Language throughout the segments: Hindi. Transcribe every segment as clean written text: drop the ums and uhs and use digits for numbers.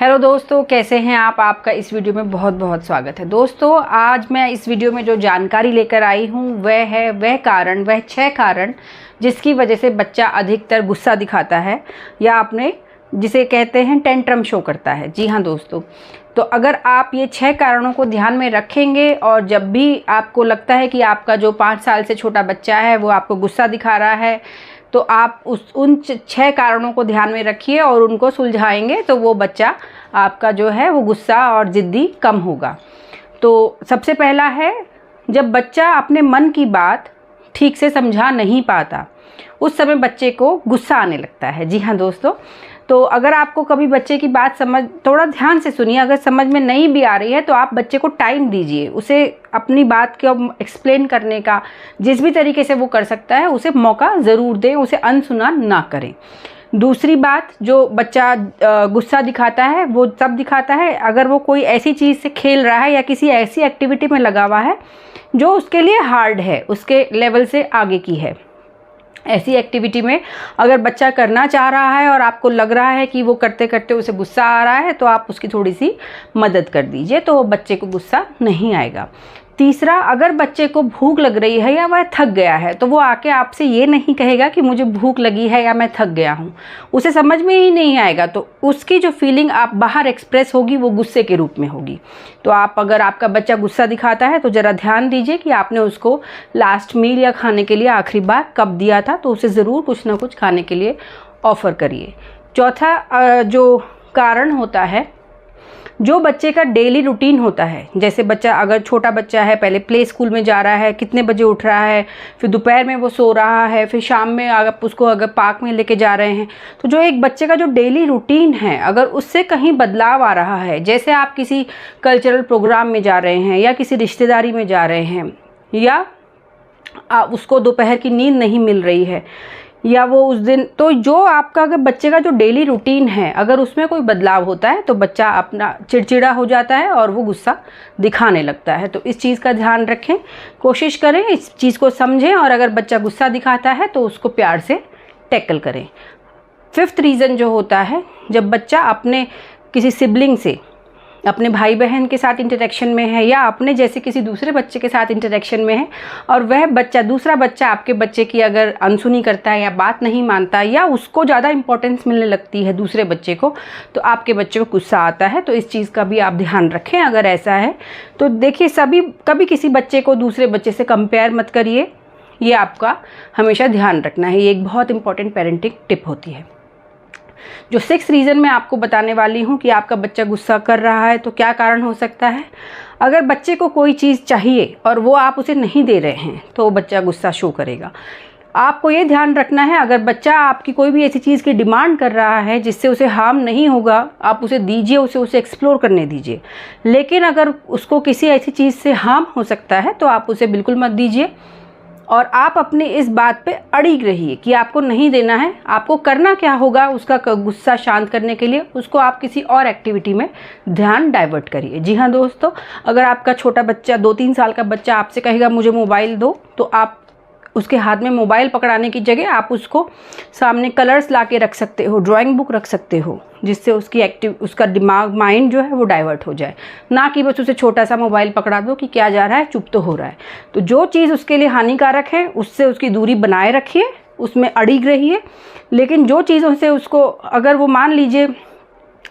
हेलो दोस्तों, कैसे हैं आप? आपका इस वीडियो में बहुत बहुत स्वागत है। दोस्तों, आज मैं इस वीडियो में जो जानकारी लेकर आई हूँ वह 6 कारण जिसकी वजह से बच्चा अधिकतर गुस्सा दिखाता है या अपने जिसे कहते हैं टेंट्रम शो करता है। जी हाँ दोस्तों, तो अगर आप ये 6 कारणों को ध्यान में रखेंगे और जब भी आपको लगता है कि आपका जो 5 साल से छोटा बच्चा है वो आपको गुस्सा दिखा रहा है, तो आप उन 6 कारणों को ध्यान में रखिए और उनको सुलझाएंगे तो वो बच्चा आपका जो है वो गुस्सा और ज़िद्दी कम होगा। तो सबसे पहला है, जब बच्चा अपने मन की बात ठीक से समझा नहीं पाता उस समय बच्चे को गुस्सा आने लगता है। जी हाँ दोस्तों, तो अगर आपको कभी बच्चे की बात थोड़ा ध्यान से सुनिए, अगर समझ में नहीं भी आ रही है तो आप बच्चे को टाइम दीजिए, उसे अपनी बात को एक्सप्लेन करने का जिस भी तरीके से वो कर सकता है उसे मौका ज़रूर दें, उसे अनसुना ना करें। दूसरी बात, जो बच्चा गुस्सा दिखाता है वो तब दिखाता है अगर वो कोई ऐसी चीज़ से खेल रहा है या किसी ऐसी एक्टिविटी में लगा हुआ है जो उसके लिए हार्ड है, उसके लेवल से आगे की है। ऐसी एक्टिविटी में अगर बच्चा करना चाह रहा है और आपको लग रहा है कि वो करते करते उसे गुस्सा आ रहा है तो आप उसकी थोड़ी सी मदद कर दीजिए, तो बच्चे को गुस्सा नहीं आएगा। तीसरा, अगर बच्चे को भूख लग रही है या वह थक गया है तो वो आके आपसे ये नहीं कहेगा कि मुझे भूख लगी है या मैं थक गया हूँ, उसे समझ में ही नहीं आएगा। तो उसकी जो फीलिंग आप बाहर एक्सप्रेस होगी वो गुस्से के रूप में होगी। तो अगर आपका बच्चा गुस्सा दिखाता है तो ज़रा ध्यान दीजिए कि आपने उसको लास्ट मील या खाने के लिए आखिरी बार कब दिया था, तो उसे ज़रूर कुछ ना कुछ खाने के लिए ऑफ़र करिए। चौथा जो कारण होता है, जो बच्चे का डेली रूटीन होता है, जैसे बच्चा अगर छोटा बच्चा है, पहले प्ले स्कूल में जा रहा है, कितने बजे उठ रहा है, फिर दोपहर में वो सो रहा है, फिर शाम में अगर पार्क में लेके जा रहे हैं, तो जो एक बच्चे का जो डेली रूटीन है अगर उससे कहीं बदलाव आ रहा है, जैसे आप किसी कल्चरल प्रोग्राम में जा रहे हैं या किसी रिश्तेदारी में जा रहे हैं या उसको दोपहर की नींद नहीं मिल रही है या वो उस दिन, तो जो आपका अगर बच्चे का जो डेली रूटीन है अगर उसमें कोई बदलाव होता है तो बच्चा अपना चिड़चिड़ा हो जाता है और वो गुस्सा दिखाने लगता है। तो इस चीज़ का ध्यान रखें, कोशिश करें इस चीज़ को समझें और अगर बच्चा गुस्सा दिखाता है तो उसको प्यार से टैकल करें। 5th रीज़न जो होता है, जब बच्चा अपने किसी सिबलिंग से, अपने भाई बहन के साथ इंटरेक्शन में है या अपने जैसे किसी दूसरे बच्चे के साथ इंटरेक्शन में है और वह दूसरा बच्चा आपके बच्चे की अगर अनसुनी करता है या बात नहीं मानता या उसको ज़्यादा इंपॉर्टेंस मिलने लगती है दूसरे बच्चे को, तो आपके बच्चे को गुस्सा आता है। तो इस चीज़ का भी आप ध्यान रखें। अगर ऐसा है तो देखिए, कभी किसी बच्चे को दूसरे बच्चे से कंपेयर मत करिए, ये आपका हमेशा ध्यान रखना है। ये एक बहुत इंपॉर्टेंट पेरेंटिंग टिप होती है। जो 6th रीज़न मैं आपको बताने वाली हूँ कि आपका बच्चा गुस्सा कर रहा है तो क्या कारण हो सकता है। अगर बच्चे को कोई चीज़ चाहिए और वो आप उसे नहीं दे रहे हैं तो बच्चा गुस्सा शो करेगा। आपको ये ध्यान रखना है, अगर बच्चा आपकी कोई भी ऐसी चीज़ की डिमांड कर रहा है जिससे उसे हार्म नहीं होगा, आप उसे दीजिए, उसे एक्सप्लोर करने दीजिए। लेकिन अगर उसको किसी ऐसी चीज़ से हार्म हो सकता है तो आप उसे बिल्कुल मत दीजिए और आप अपनी इस बात पे अड़िग रहिए कि आपको नहीं देना है। आपको करना क्या होगा उसका गुस्सा शांत करने के लिए, उसको आप किसी और एक्टिविटी में ध्यान डाइवर्ट करिए। जी हाँ दोस्तों, अगर आपका छोटा बच्चा 2-3 साल का बच्चा आपसे कहेगा मुझे मोबाइल दो, तो आप उसके हाथ में मोबाइल पकड़ाने की जगह आप उसको सामने कलर्स ला के रख सकते हो, ड्राइंग बुक रख सकते हो, जिससे उसका माइंड जो है वो डाइवर्ट हो जाए, ना कि बस उसे छोटा सा मोबाइल पकड़ा दो कि क्या जा रहा है, चुप तो हो रहा है। तो जो चीज़ उसके लिए हानिकारक है उससे उसकी दूरी बनाए रखिए, उसमें अड़िग रहिए। लेकिन जो चीज़ों से उसको, अगर वो मान लीजिए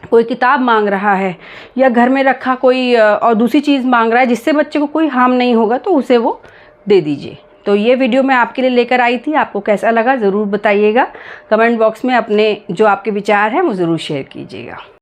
कोई किताब मांग रहा है या घर में रखा कोई और दूसरी चीज़ मांग रहा है जिससे बच्चे को कोई हार्म नहीं होगा, तो उसे वो दे दीजिए। तो ये वीडियो मैं आपके लिए लेकर आई थी, आपको कैसा लगा ज़रूर बताइएगा। कमेंट बॉक्स में अपने जो आपके विचार हैं वो ज़रूर शेयर कीजिएगा।